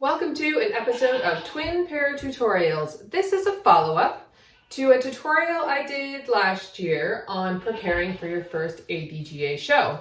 Welcome to an episode of Twin Pair Tutorials. This is a follow-up to a tutorial I did last year on preparing for your first ADGA show.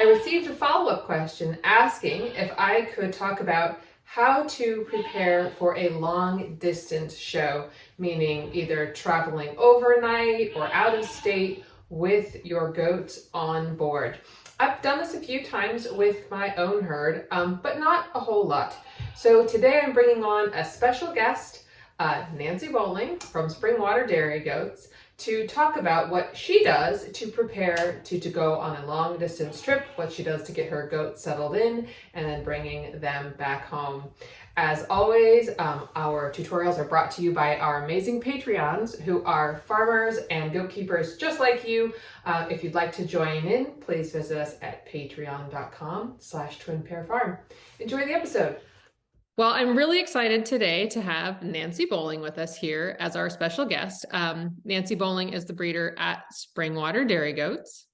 I received a follow-up question asking if I could talk about how to prepare for a long distance show, meaning either traveling overnight or out of state with your goats on board. I've done this a few times with my own herd, but not a whole lot. So today I'm bringing on a special guest, Nancy Bowling from Springwater Dairy Goats, to talk about what she does to prepare to go on a long distance trip, what she does to get her goats settled in, and then bringing them back home. As always, our tutorials are brought to you by our amazing Patreons who are farmers and goat keepers just like you. If you'd like to join in, please visit us at patreon.com/twinpairfarm. Enjoy the episode. Well, I'm really excited today to have Nancy Bowling with us here as our special guest. Nancy Bowling is the breeder at Springwater Dairy Goats.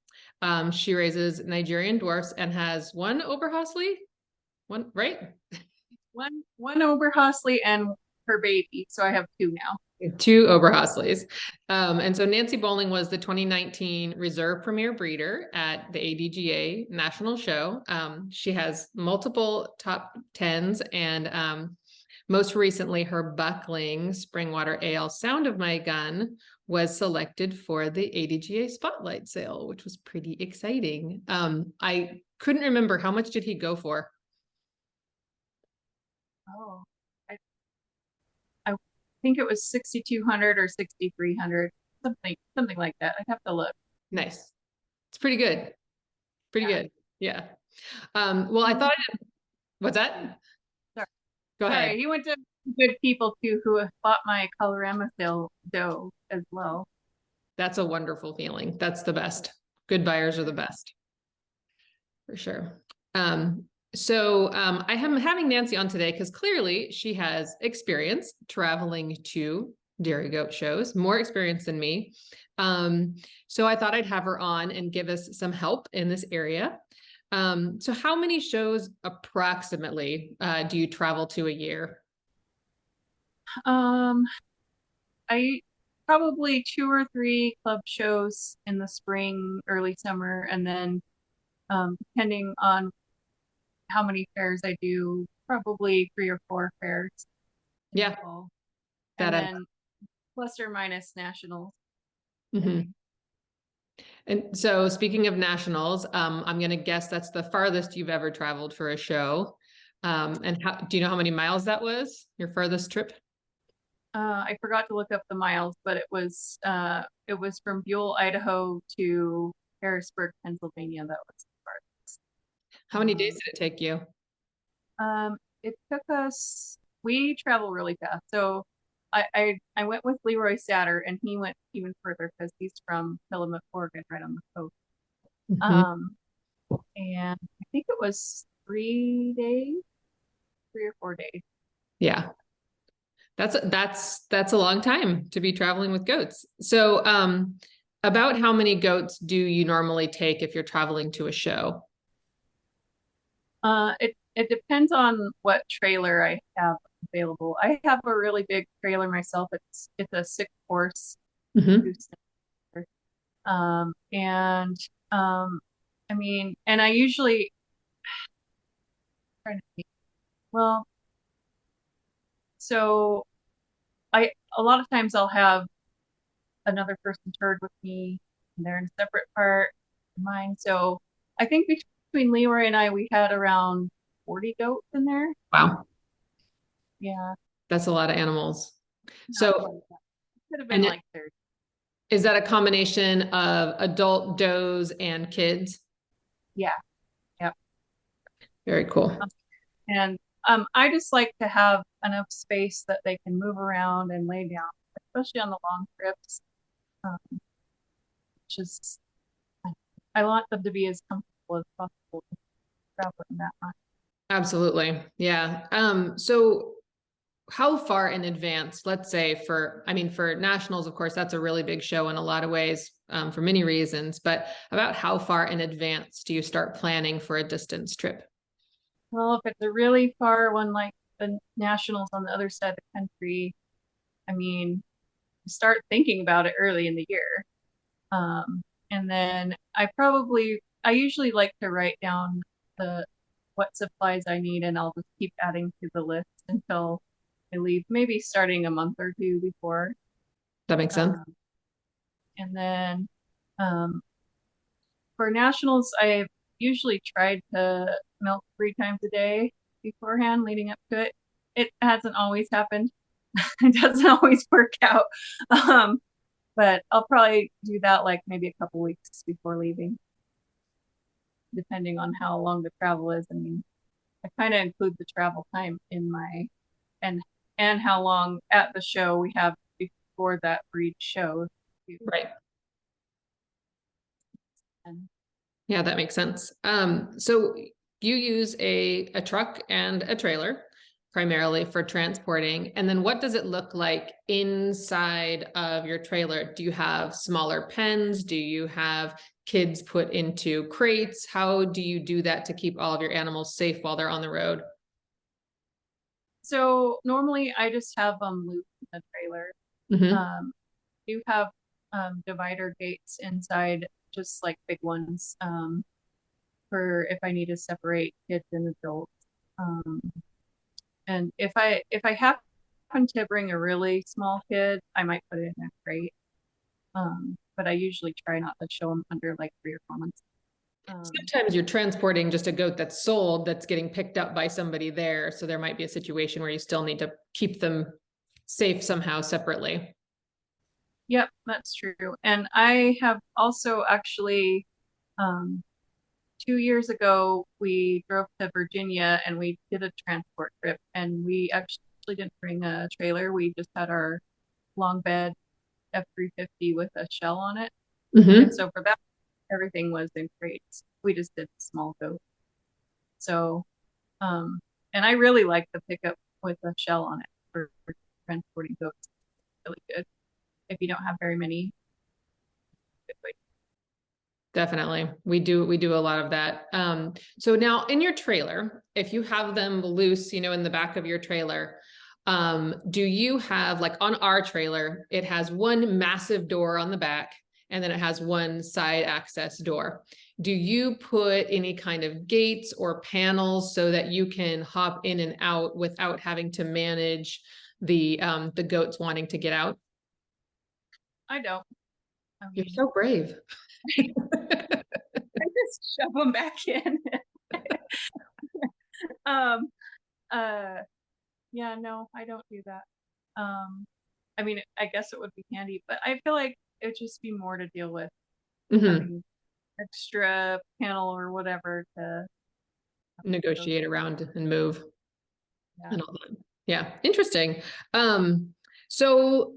She raises Nigerian dwarfs and has one Oberhasli, right? One Oberhasli and her baby. So I have two now. Two Oberhaslis. And so Nancy Bowling was the 2019 Reserve Premier Breeder at the ADGA National Show. She has multiple top 10s and most recently her buckling Springwater AL Sound of My Gun was selected for the ADGA Spotlight Sale, which was pretty exciting. I couldn't remember, how much did he go for? Oh, I think it was 6,200 or 6,300, something like that. I'd have to look. Nice. It's pretty good. Pretty good. Yeah. Well, I thought, what's that? Sorry. Go ahead. Sorry, he went to good people too who have bought my Colorama dough as well. That's a wonderful feeling. That's the best. Good buyers are the best. For sure. So I am having Nancy on today because clearly she has experience traveling to dairy goat shows, more experience than me. So I thought I'd have her on and give us some help in this area. So how many shows approximately do you travel to a year? I probably 2 or 3 club shows in the spring, early summer, and then depending on how many fairs I do, probably 3 or 4 fairs. Yeah. And then plus or minus nationals. Mm-hmm. And so speaking of nationals, I'm going to guess that's the farthest you've ever traveled for a show. And do you know how many miles that was, your farthest trip? I forgot to look up the miles, but it was from Buell, Idaho to Harrisburg, Pennsylvania. That was the farthest. How many days did it take you? It took us, we travel really fast. So I went with Leroy Satter, and he went even further because he's from Tillamook, Oregon, right on the coast. And I think it was 3 days, 3 or 4 days. Yeah. That's a long time to be traveling with goats. So, about how many goats do you normally take if you're traveling to a show? It depends on what trailer I have available. I have a really big trailer myself. It's a 6-horse. I mean, and I usually trying to think. Well, so a lot of times I'll have another person's herd with me, and they're in a separate part of mine. So I think between Leroy and I, we had around 40 goats in there. Wow. Yeah. That's a lot of animals. So could have been like 30. Is that a combination of adult does and kids? Yeah. Yep. Very cool. And I just like to have enough space that they can move around and lay down, especially on the long trips. Just I want them to be as comfortable as possible traveling that much. Absolutely. Yeah. So how far in advance, let's say for nationals, of course, that's a really big show in a lot of ways, for many reasons, but about how far in advance do you start planning for a distance trip? Well, if it's a really far one, like the nationals on the other side of the country, I mean, start thinking about it early in the year. Um, and then I usually like to write down the what supplies I need, and I'll just keep adding to the list until I leave, maybe starting a month or two before. That makes sense. Um, and then um, for nationals, I usually tried to milk 3 times a day beforehand, leading up to it. It hasn't always happened. It doesn't always work out. Um, but I'll probably do that like maybe a couple weeks before leaving, depending on how long the travel is. I mean, I kind of include the travel time in my and and how long at the show we have before that for each show too. Right. And Yeah, that makes sense. So you use a truck and a trailer primarily for transporting. And then what does it look like inside of your trailer? Do you have smaller pens? Do you have kids put into crates? How do you do that to keep all of your animals safe while they're on the road? so normally I just have them loose in the trailer. Hmm. Um, do have divider gates inside, just like big ones, for if I need to separate kids and adults. Um, and if I happen to bring a really small kid, I might put it in a crate. But I usually try not to show them under like 3 or 4 months. Um, Sometimes you're transporting just a goat that's sold that's getting picked up by somebody there. So there might be a situation where you still need to keep them safe somehow separately. yep, that's true. And I have also actually, um, 2 years ago, we drove to Virginia and we did a transport trip, and we actually didn't bring a trailer. We just had our long bed F-350 with a shell on it. And Hmm. so for that, everything was in crates. We just did small goat. So, um, and I really like the pickup with a shell on it for transporting goats. It's really good if you don't have very many. Definitely. We do a lot of that. So now in your trailer, if you have them loose, in the back of your trailer, do you have like on our trailer, it has one massive door on the back and then it has one side access door. Do you put any kind of gates or panels so that you can hop in and out without having to manage the goats wanting to get out? I don't. I You're mean, so brave. I just shove them back in. um, uh, yeah, no, I don't do that. Um, I mean, I guess it would be handy, but I feel like it would just be more to deal with Hmm. having extra panel or whatever to go. Negotiate around and move Yeah. and all that. Yeah, interesting. Um, so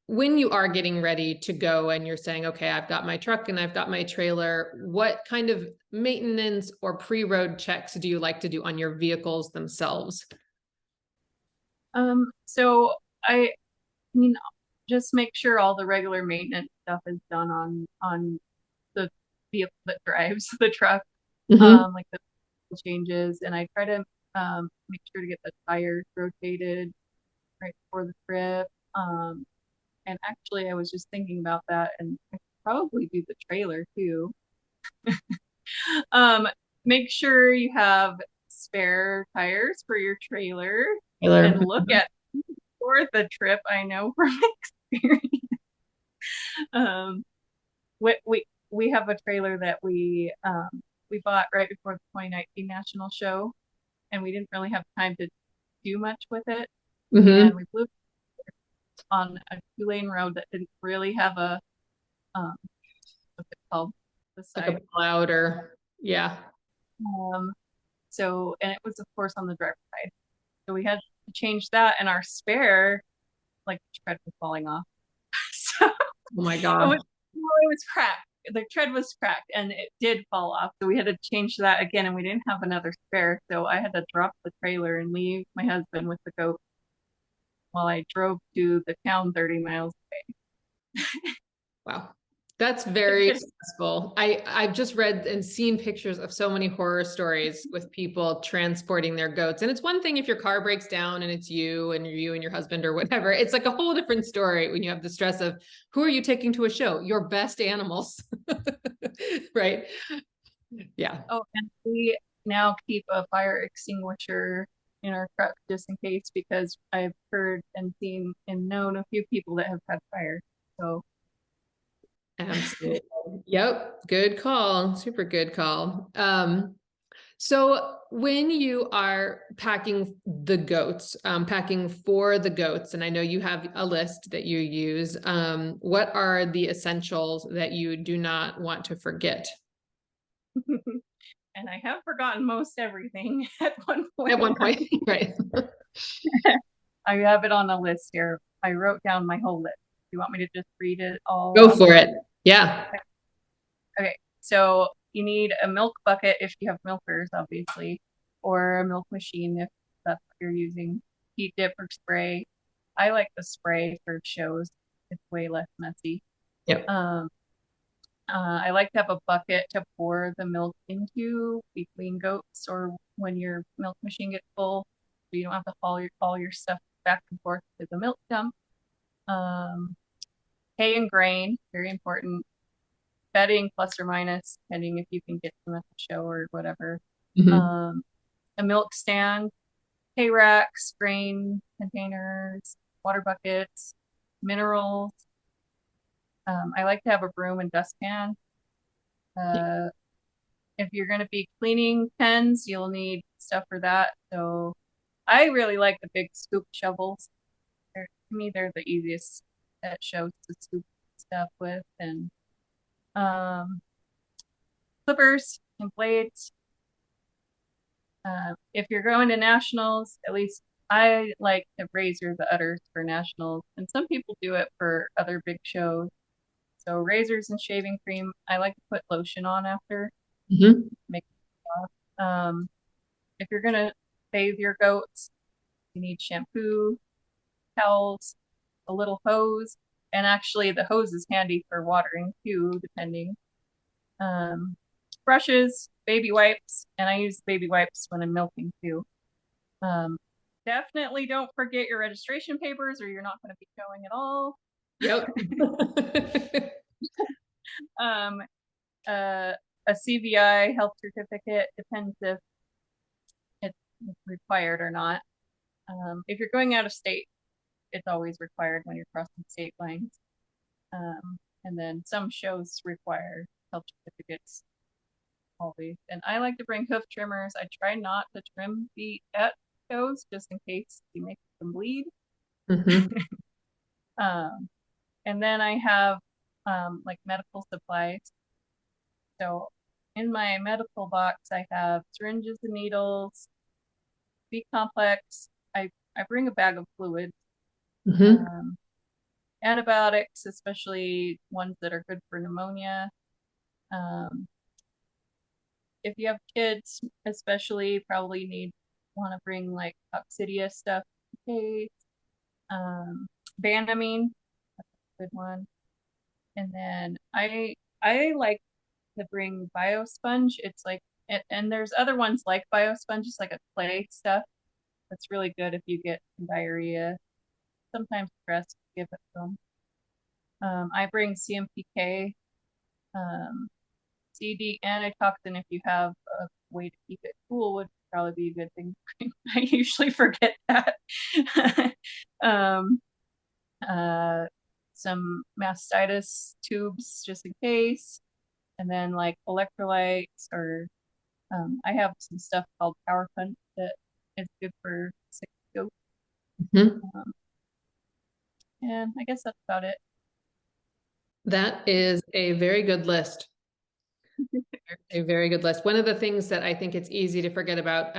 when you are getting ready to go and you're saying, okay, I've got my truck and I've got my trailer, what kind of maintenance or pre-road checks do you like to do on your vehicles themselves? So I mean, just make sure all the regular maintenance stuff is done on the vehicle that drives the truck, Hmm. like the changes, and I try to make sure to get the tires rotated right before the trip. And actually, I was just thinking about that, and I could probably do the trailer too. Um, Make sure you have spare tires for your trailer, and Taylor. look at for the trip. I know from experience. Um, we have a trailer that we bought right before the 2019 national show, and we didn't really have time to do much with it. Hmm. And we flew on a 2-lane road that didn't really have a um, what's it called, the Like a side. cloud or yeah. Um, and it was of course on the driver's side. So we had to change that, and our spare, like the tread was falling off. So Oh my it was gosh. well, it was cracked. The tread was cracked and it did fall off. So we had to change that again, and we didn't have another spare. So I had to drop the trailer and leave my husband with the goat while I drove to the town 30 miles. Wow. That's very stressful. I've just read and seen pictures of so many horror stories with people transporting their goats. And it's one thing if your car breaks down and it's you and your husband or whatever. It's like a whole different story when you have the stress of who are you taking to a show? Your best animals. Right? Yeah. Oh, and we now keep a fire extinguisher in our truck just in case, because I've heard and seen and known a few people that have had fire. So Absolutely. Yep. Good call. Super good call. So when you are packing the goats, packing for the goats, and I know you have a list that you use, what are the essentials that you do not want to forget? and I have forgotten most everything at one point. At one point, right? I have it on a list here. I wrote down my whole list. Do you want me to just read it all Go off? for it. Yeah. Okay, so you need a milk bucket if you have milkers, obviously, or a milk machine if that's what you're using. Heat dip or spray. I like the spray for shows. It's way less messy. Yep. I like to have a bucket to pour the milk into between goats or when your milk machine gets full, so you don't have to haul all your stuff back and forth to the milk dump. Um, Hay and grain, very important. Bedding plus or minus, depending if you can get them at the show or whatever. Mhm. Um, a milk stand, hay racks, grain containers, water buckets, minerals. I like to have a broom and dustpan. Uh, if you're going to be cleaning pens, you'll need stuff for that. So I really like the big scoop shovels. To me, they're the easiest at shows to scoop stuff with, and um, clippers and blades. If you're going to nationals, at least I like to razor the udders for nationals, and some people do it for other big shows. So razors and shaving cream. I like to put lotion on after. Mhm. Make it off. If you're gonna bathe your goats, you need shampoo, towels, a little hose, and actually the hose is handy for watering too, depending. Um, Brushes, baby wipes, and I use baby wipes when I'm milking too. Um, Definitely don't forget your registration papers or you're not going to be showing at all. Yep. Um, a CVI health certificate depends if it's required or not. If you're going out of state, it's always required when you're crossing state lines. And then some shows require health certificates always. And I like to bring hoof trimmers. I try not to trim feet at shows just in case you make them bleed. Mhm. Um, and then I have like medical supplies. So in my medical box, I have syringes and needles, B complex. I bring a bag of fluids, Mhm. antibiotics, especially ones that are good for pneumonia. Um, if you have kids, especially, probably want to bring like coccidia stuff in case. Banamine, that's a good one. And then I like to bring biosponge. It's like and there's other ones like biosponge, it's like a clay stuff that's really good if you get diarrhea. Sometimes stress, give it to them. I bring CMPK, um, CD antitoxin if you have a way to keep it cool would probably be a good thing. I usually forget that. um, some mastitis tubes just in case, and then like electrolytes or I have some stuff called Power Punch that is good for sick goats. Mhm. Um, and I guess that's about it. That is a very good list. A very good list. One of the things that I think it's easy to forget about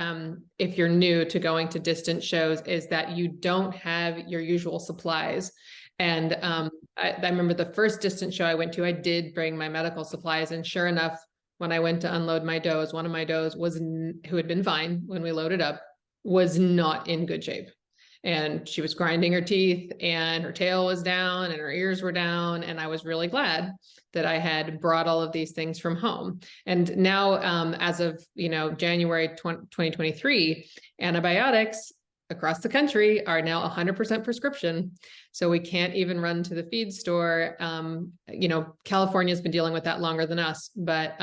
if you're new to going to distant shows is that you don't have your usual supplies. And I remember the first distant show I went to, I did bring my medical supplies. And sure enough, when I went to unload my does, one of my does who had been fine when we loaded up, was not in good shape. and she was grinding her teeth and her tail was down and her ears were down. And I was really glad that I had brought all of these things from home. And now, as of, January 2023, antibiotics across the country are now 100% prescription. So we can't even run to the feed store. California's been dealing with that longer than us, but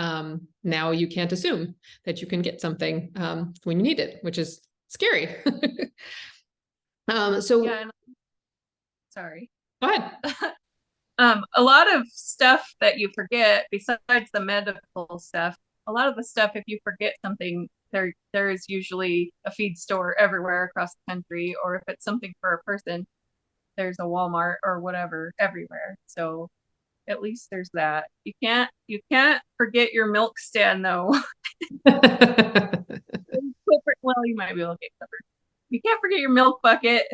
now you can't assume that you can get something when you need it, which is scary. Yeah, sorry. Go ahead. A lot of stuff that you forget, besides the medical stuff, a lot of the stuff, if you forget something, there is usually a feed store everywhere across the country, or if it's something for a person, there's a Walmart or whatever everywhere. So at least there's that. You can't forget your milk stand though. Well, you might be able to get covered. You can't forget your milk bucket.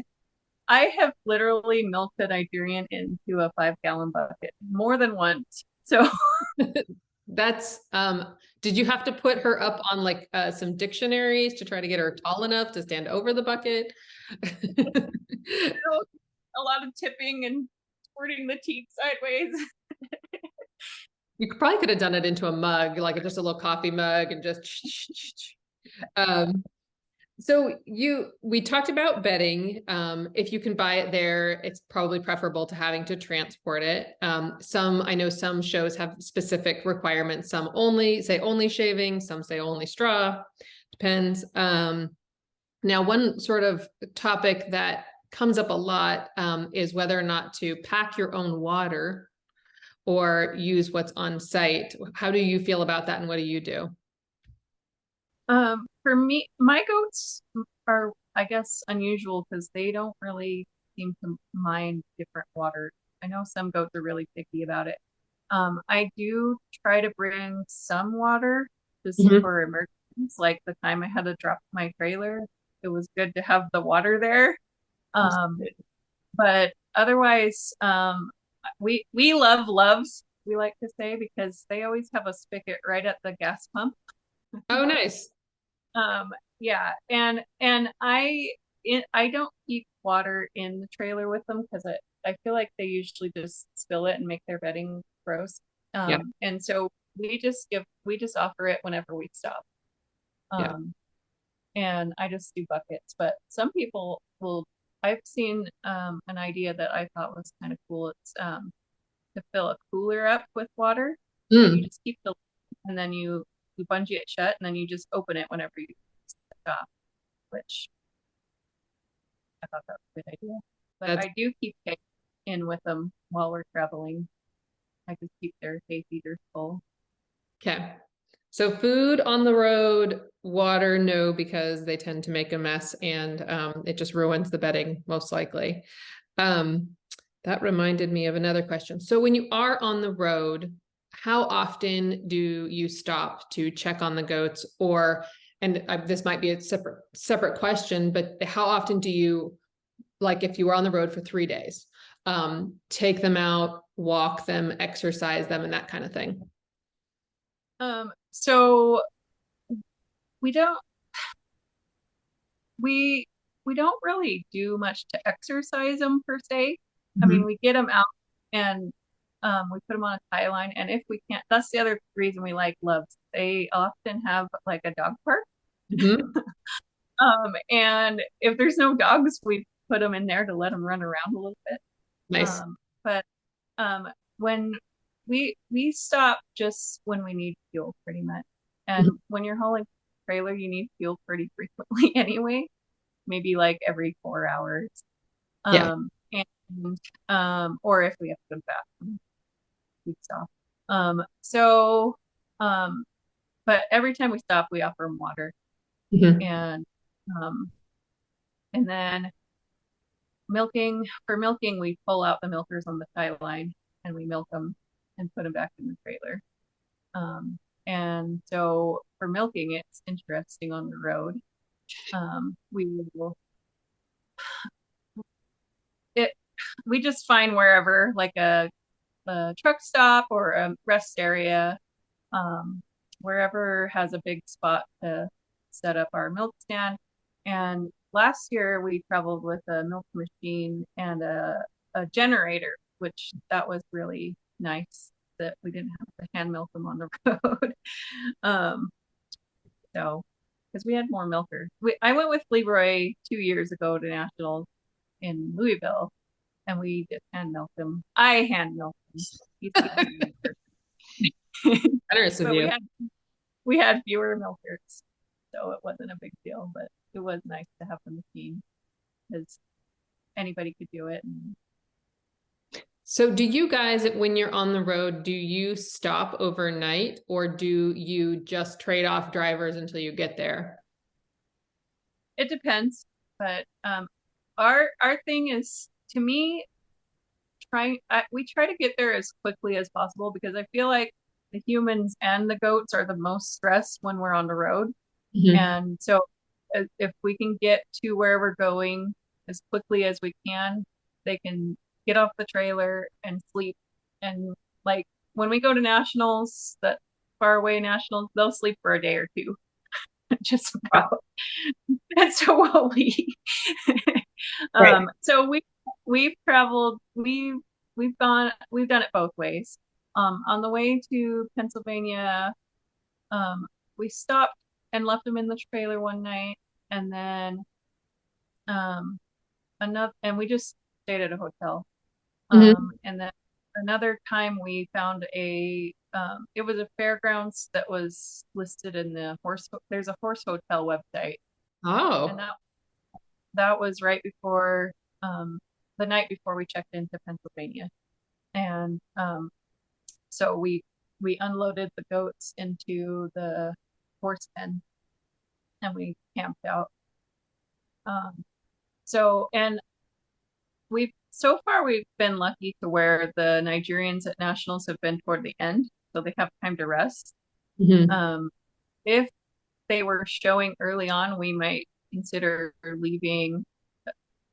I have literally milked a Nigerian into a 5-gallon bucket more than once. So That's did you have to put her up on like some dictionaries to try to get her tall enough to stand over the bucket? a lot of tipping and squirting the teeth sideways. You probably could have done it into a mug, like just a little coffee mug, and just so we talked about bedding. If you can buy it there, it's probably preferable to having to transport it. I know some shows have specific requirements. Some say only shaving, some say only straw, depends. Now, one sort of topic that comes up a lot is whether or not to pack your own water or use what's on site. How do you feel about that, and what do you do? For me, my goats are, I guess, unusual because they don't really seem to mind different water. I know some goats are really picky about it. I do try to bring some water just for emergencies. Like the time I had to drop my trailer, it was good to have the water there. But otherwise, we love loves, we like to say, because they always have a spigot right at the gas pump. Oh, nice. Yeah, and I don't keep water in the trailer with them because I feel like they usually just spill it and make their bedding gross. Yeah. And so we just offer it whenever we stop. Yeah. And I just do buckets. But some people will. I've seen an idea that I thought was kind of cool. It's to fill a cooler up with water. And you just keep the and then you bungee it shut and then you just open it whenever you stop, which I thought that was a good idea. But I do keep hay in with them while we're traveling. I just keep their hay feeders full. Okay. So food on the road, water, no, because they tend to make a mess and it just ruins the bedding, most likely. That reminded me of another question. So when you are on the road, how often do you stop to check on the goats? This might be a separate question, but how often do you, like if you were on the road for 3 days, take them out, walk them, exercise them, and that kind of thing? So we don't we we don't really do much to exercise them per se. I mean, we get them out and we put them on a tie line, and if we can't, that's the other reason we like loves. They often have like a dog park. And if there's no dogs, we put them in there to let them run around a little bit. Nice. But when we stop just when we need fuel, pretty much. And when you're hauling a trailer, you need fuel pretty frequently anyway, maybe like every 4 hours. Yeah. Or if we have to go to the bathroom, we stop. But every time we stop, we offer them water. And and then for milking, we pull out the milkers on the tie line and we milk them and put them back in the trailer. And so for milking, it's interesting on the road. We just find wherever, like a truck stop or a rest area, wherever has a big spot to set up our milk stand. And last year we traveled with a milk machine and a generator, which that was really nice that we didn't have to hand milk them on the road. um, so because we had more milkers. I went with Leroy 2 years ago to nationals in Louisville, and we just hand milked him. I hand milked him. He's the only milker. Generous of But you. we had fewer milkers, so it wasn't a big deal. But it was nice to have the machine because anybody could do it. And So do you guys, when you're on the road, do you stop overnight or do you just trade off drivers until you get there? it depends, but our thing is, to me, we try to get there as quickly as possible because I feel like the humans and the goats are the most stressed when we're on the road. Mhm. And so if we can get to where we're going as quickly as we can, they can get off the trailer and sleep. And like when we go to nationals, that far away nationals, they'll sleep for a day or two, just about. And so will we. Right. So we've traveled, we've done it both ways. On the way to Pennsylvania, um, we stopped and left them in the trailer one night, and then um, and we just stayed at a hotel. Mhm. And then another time we found it was a fairgrounds that was listed in there's a horse hotel website, and Oh. that was right before um, the night before we checked into Pennsylvania, and so we unloaded the goats into the horse pen and we camped out. Um, and we've been lucky to where the Nigerians at nationals have been toward the end, so they have time to rest. Mhm. Um, if they were showing early on, we might consider leaving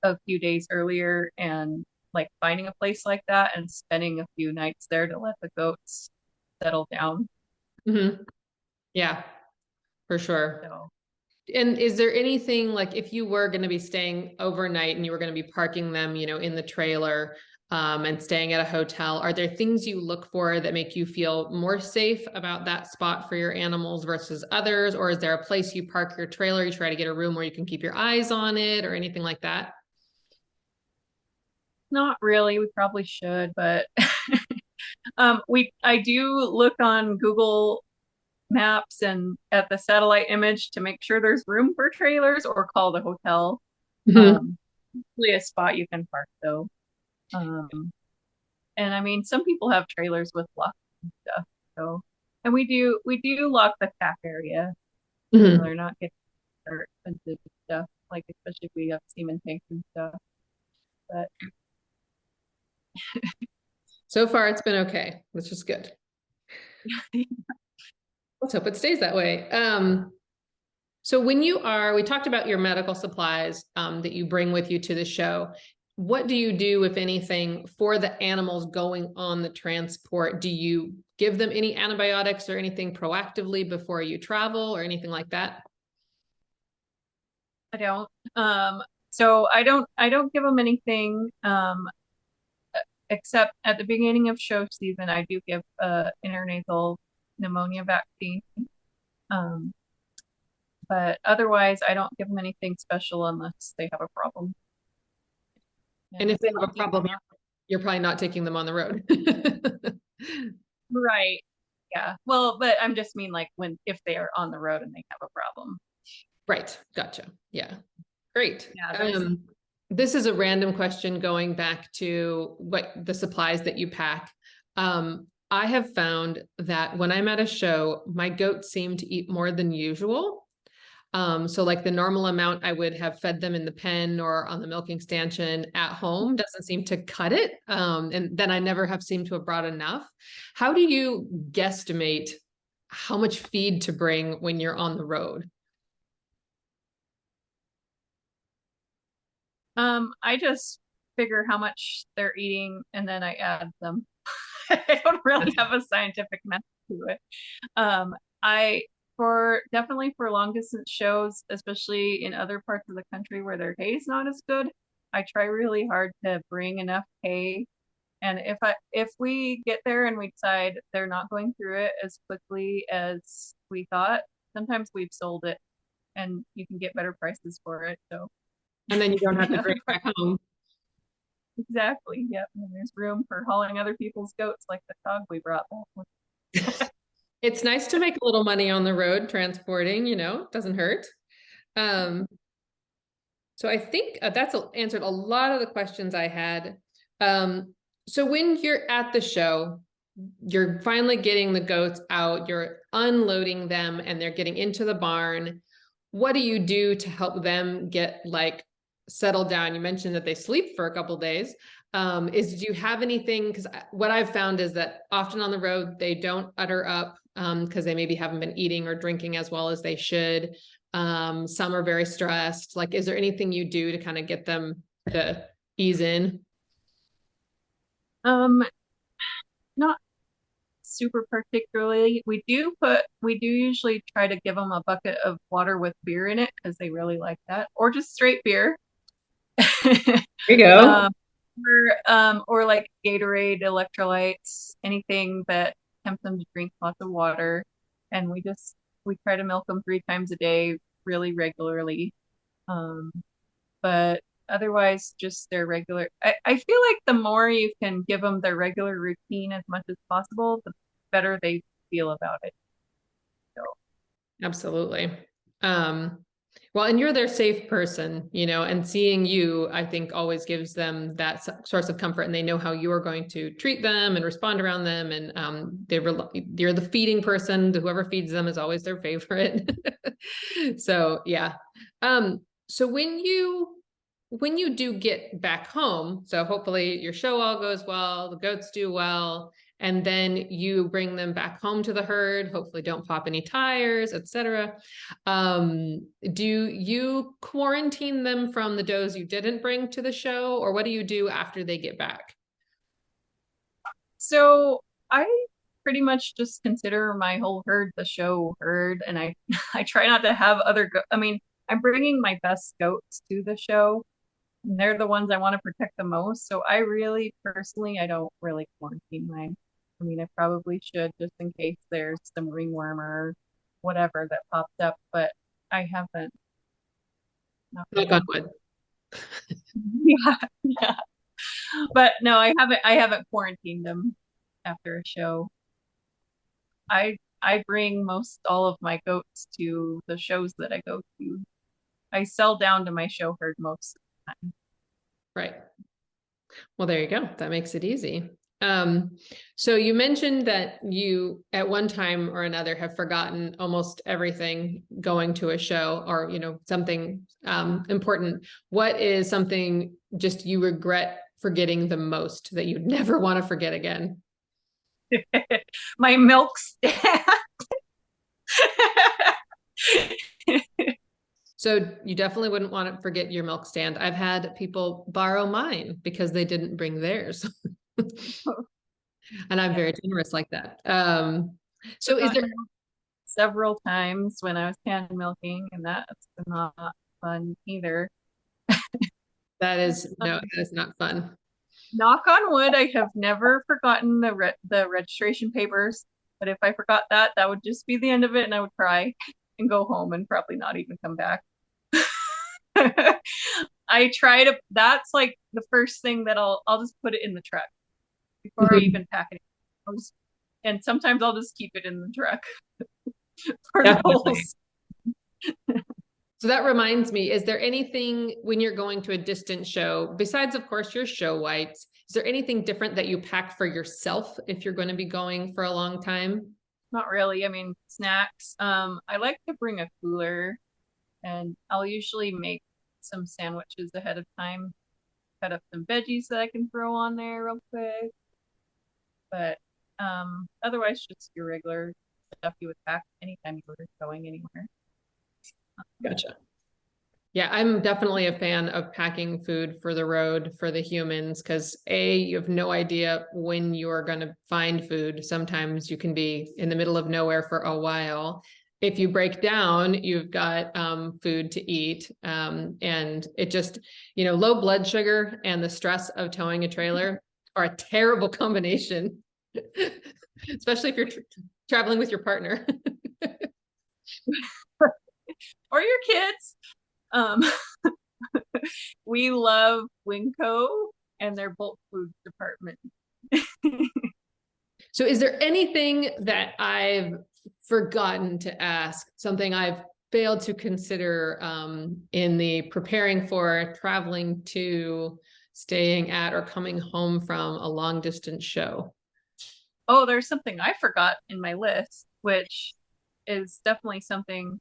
a few days earlier and like finding a place like that and spending a few nights there to let the goats settle down. Mhm. Yeah, for sure. So And is there anything like if you were going to be staying overnight and you were going to be parking them, in the trailer, and staying at a hotel, are there things you look for that make you feel more safe about that spot for your animals versus others? Or is there a place you park your trailer, you try to get a room where you can keep your eyes on it or anything like that? not really, we probably should, but I do look on Google Maps and at the satellite image to make sure there's room for trailers or call the hotel. Mhm. Um, Usually a spot you can park though. Um, and I mean, some people have trailers with locks and stuff. So, and we do lock the calf area so Mhm. they're not getting hurt expensive stuff, like especially if we have semen tanks and stuff. But So far, it's been okay, which is good. Let's hope it stays that way. So we talked about your medical supplies that you bring with you to the show. What do you do, if anything, for the animals going on the transport? Do you give them any antibiotics or anything proactively before you travel or anything like that? I don't. So I don't give them anything. Except at the beginning of show season, I do give a intranasal pneumonia vaccine. Um, but otherwise, I don't give them anything special unless they have a problem. And And if they I'll have a keep problem, them you're probably not taking them on the road. right. Yeah. Well, but I'm just mean like if they are on the road and they have a problem. Right. Gotcha. Yeah. Great. Yeah, those This is a random question going back to what the supplies that you pack. I have found that when I'm at a show, my goats seem to eat more than usual. So like the normal amount I would have fed them in the pen or on the milking stanchion at home doesn't seem to cut it. And then I never have seemed to have brought enough. How do you guesstimate how much feed to bring when you're on the road? I just figure how much they're eating and then I add them. I don't really have a scientific method to it. Um, I Definitely for long distance shows, especially in other parts of the country where their hay is not as good, I try really hard to bring enough hay. And if we get there and we decide they're not going through it as quickly as we thought, sometimes we've sold it and you can get better prices for it. So And then you don't have in to other bring it parts, back home. exactly. Yep. And there's room for hauling other people's goats like the dog we brought back. It's nice to make a little money on the road transporting, doesn't hurt. Um, so I think that's answered a lot of the questions I had. So when you're at the show, you're finally getting the goats out, you're unloading them, and they're getting into the barn. What do you do to help them get like settled down? You mentioned that they sleep for a couple of days. Do you have anything? Because what I've found is that often on the road, they don't utter up because they maybe haven't been eating or drinking as well as they should. Some are very stressed. Like, is there anything you do to kind of get them to ease in? Um, Not super particularly. We do usually try to give them a bucket of water with beer in it because they really like that, or just straight beer. There you go. um, or like Gatorade, electrolytes, anything that tempts them to drink lots of water. And we try to milk them 3 times a day, really regularly. Um, but otherwise, just their regular. I feel like the more you can give them their regular routine as much as possible, the better they feel about it. So Absolutely. Well, and you're their safe person, and seeing you, I think, always gives them that source of comfort, and they know how you are going to treat them and respond around them. And you're the feeding person. Whoever feeds them is always their favorite. So yeah. So when you do get back home, so hopefully your show all goes well, the goats do well, and then you bring them back home to the herd, hopefully don't pop any tires, etc. Do you quarantine them from the does you didn't bring to the show, or what do you do after they get back? So I pretty much just consider my whole herd the show herd, and I I try not to have I mean, I'm bringing my best goats to the show, and they're the ones I want to protect the most. So I really personally I don't really quarantine mine. I mean, I probably should just in case there's some ringworm or whatever that pops up, but I haven't. Not Knock on really. wood. Yeah, yeah. But no, I haven't quarantined them after a show. I bring most all of my goats to the shows that I go to. I sell down to my show herd most of the time. Right. Well, there you go. That makes it easy. So you mentioned that you at one time or another have forgotten almost everything going to a show, or something important. What is something just you regret forgetting the most that you'd never want to forget again? My milk stand. So you definitely wouldn't want to forget your milk stand. I've had people borrow mine because they didn't bring theirs. And I'm Yeah, very generous like that. So is there, forgotten several times when I was hand milking, and that's not fun either. that is not fun. Knock on wood, I have never forgotten the registration papers. But if I forgot that, that would just be the end of it, and I would cry and go home and probably not even come back. I try to. That's like the first thing that I'll just put it in the truck before I Mhm. even pack it. And sometimes I'll just keep it in the truck for the whole. Definitely. So that reminds me, is there anything when you're going to a distant show, besides, of course, your show whites, is there anything different that you pack for yourself if you're going to be going for a long time? Not really. I mean, snacks. I like to bring a cooler, and I'll usually make some sandwiches ahead of time. Cut up some veggies that I can throw on there real quick. But otherwise, just your regular stuff you would pack anytime you were going anywhere. Gotcha. Yeah, I'm definitely a fan of packing food for the road for the humans because you have no idea when you're going to find food. Sometimes you can be in the middle of nowhere for a while. if you break down, you've got food to eat. And it just, low blood sugar and the stress of towing a trailer are a terrible combination, especially if you're traveling with your partner. Or your kids. Um, we love Winco and their bulk food department. So is there anything that I've forgotten to ask, something I've failed to consider in the preparing for, traveling to, staying at, or coming home from a long distance show? Oh, there's something I forgot in my list, which is definitely something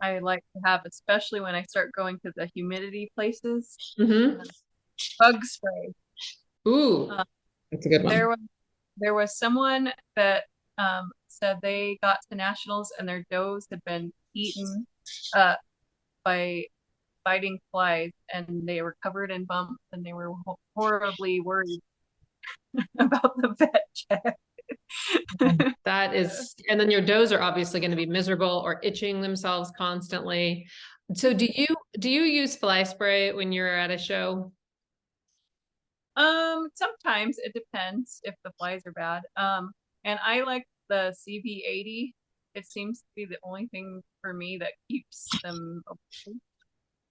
I like to have, especially when I start going to the humidity places. Mm-hmm. Bug spray. Ooh, Uh, that's a good there one. was there was someone that said they got to nationals and their does had been eaten uh, by biting flies, and they were covered in bumps, and they were horribly worried about the vet check. That is, and then your does are obviously going to be miserable or itching themselves constantly. So do you use fly spray when you're at a show? Sometimes it depends if the flies are bad. And I like the CV80. It seems to be the only thing for me that keeps them away.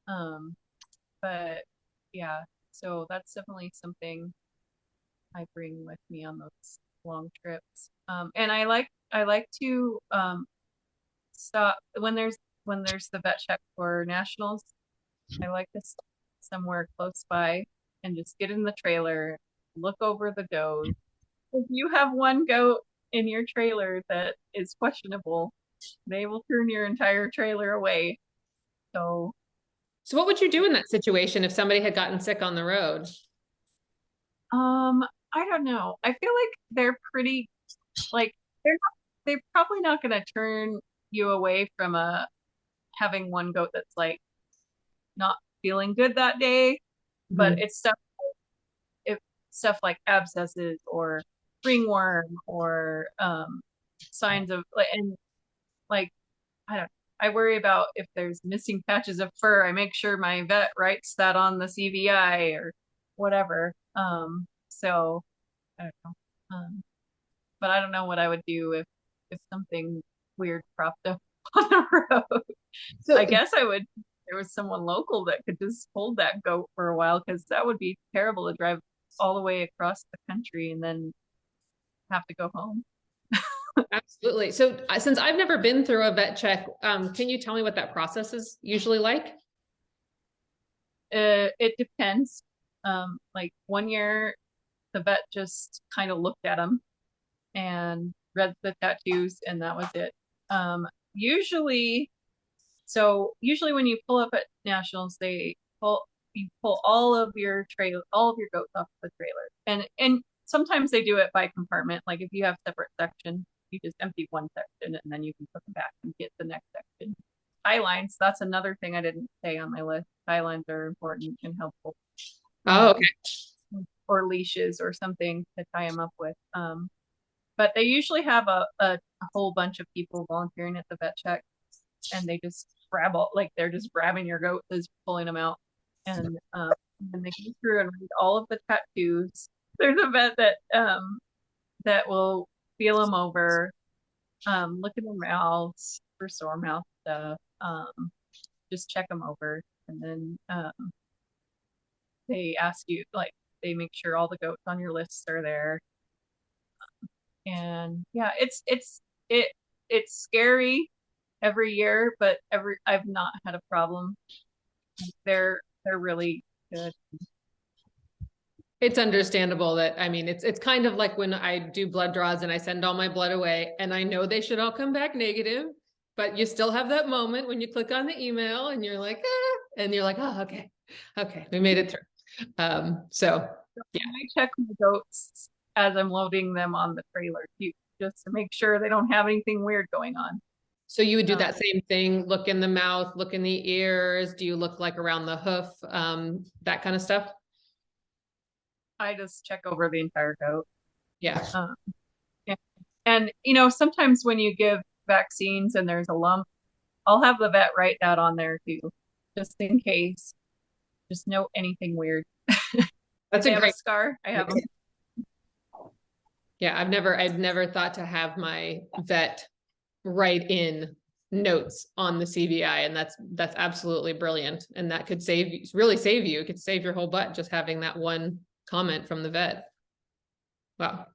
Um, but yeah, so that's definitely something I bring with me on those long trips. And I like to stop when there's the vet check for nationals. I like to stop somewhere close by and just get in the trailer, look over the does. If you have one goat in your trailer that is questionable, they will turn your entire trailer away. So, So what would you do in that situation if somebody had gotten sick on the road? um, I don't know. I feel like they're pretty like they're probably not going to turn you away from having one goat that's like not feeling good that day, but Mhm. if stuff like abscesses or ringworm or signs of like and like I don't I worry about if there's missing patches of fur. I make sure my vet writes that on the CVI or whatever. So I don't know. But I don't know what I would do if something weird cropped up on the road. I So, guess I would. There was someone local that could just hold that goat for a while because that would be terrible to drive all the way across the country and then have to go home. absolutely. So since I've never been through a vet check, can you tell me what that process is usually like? It depends. Like one year, the vet just kind of looked at him and read the tattoos, and that was it. Um, usually, usually when you pull up at nationals, you pull all of your goats off the trailer, and sometimes they do it by compartment. Like if you have separate sections, you just empty one section and then you can put them back and get the next section. Tie lines, that's another thing I didn't say on my list. Tie lines are important and helpful. Oh, Um, okay. or leashes or something to tie them up with. But they usually have a whole bunch of people volunteering at the vet check, and they just like they're just grabbing your goat as pulling them out, and they go through and read all of the tattoos. There's a vet that will feel them over, look at their mouths for sore mouth stuff, just check them over, and then they ask you like they make sure all the goats on your lists are there. And yeah, it's scary every year, but I've not had a problem. They're really good. It's understandable that, I mean, it's kind of like when I do blood draws and I send all my blood away and I know they should all come back negative, but you still have that moment when you click on the email and you're like, ah, and you're like, oh, okay, okay, we made it through. So yeah. I check my goats as I'm loading them on the trailer too, just to make sure they don't have anything weird going on. So you would do Um, that same thing, look in the mouth, look in the ears. Do you look like around the hoof, that kind of stuff? I just check over the entire goat. Yeah. Um, and, sometimes when you give vaccines and there's a lump, I'll have the vet write that on there too, just in case. Just know anything weird. That's They a have a great. scar. I have them. Yeah, I've never thought to have my vet write in notes on the CVI, and that's absolutely brilliant. And that could really save you. It could save your whole butt just having that one comment from the vet. Wow,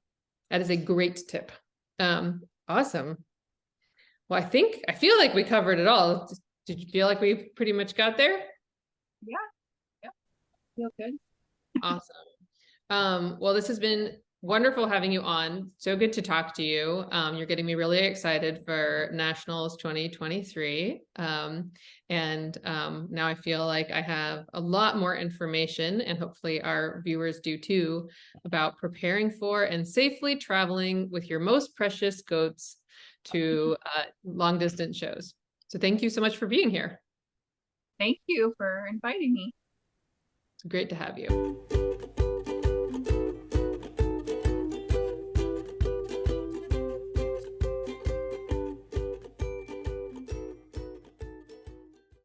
that is a great tip. Awesome. Well, I feel like we covered it all. Did you feel like we pretty much got there? Yeah, yeah, feel good. Awesome. Well, this has been wonderful having you on. So good to talk to you. You're getting me really excited for Nationals 2023. Now I feel like I have a lot more information, and hopefully our viewers do too, about preparing for and safely traveling with your most precious goats to long distance shows. So thank you so much for being here. Thank you for inviting me. It's great to have you.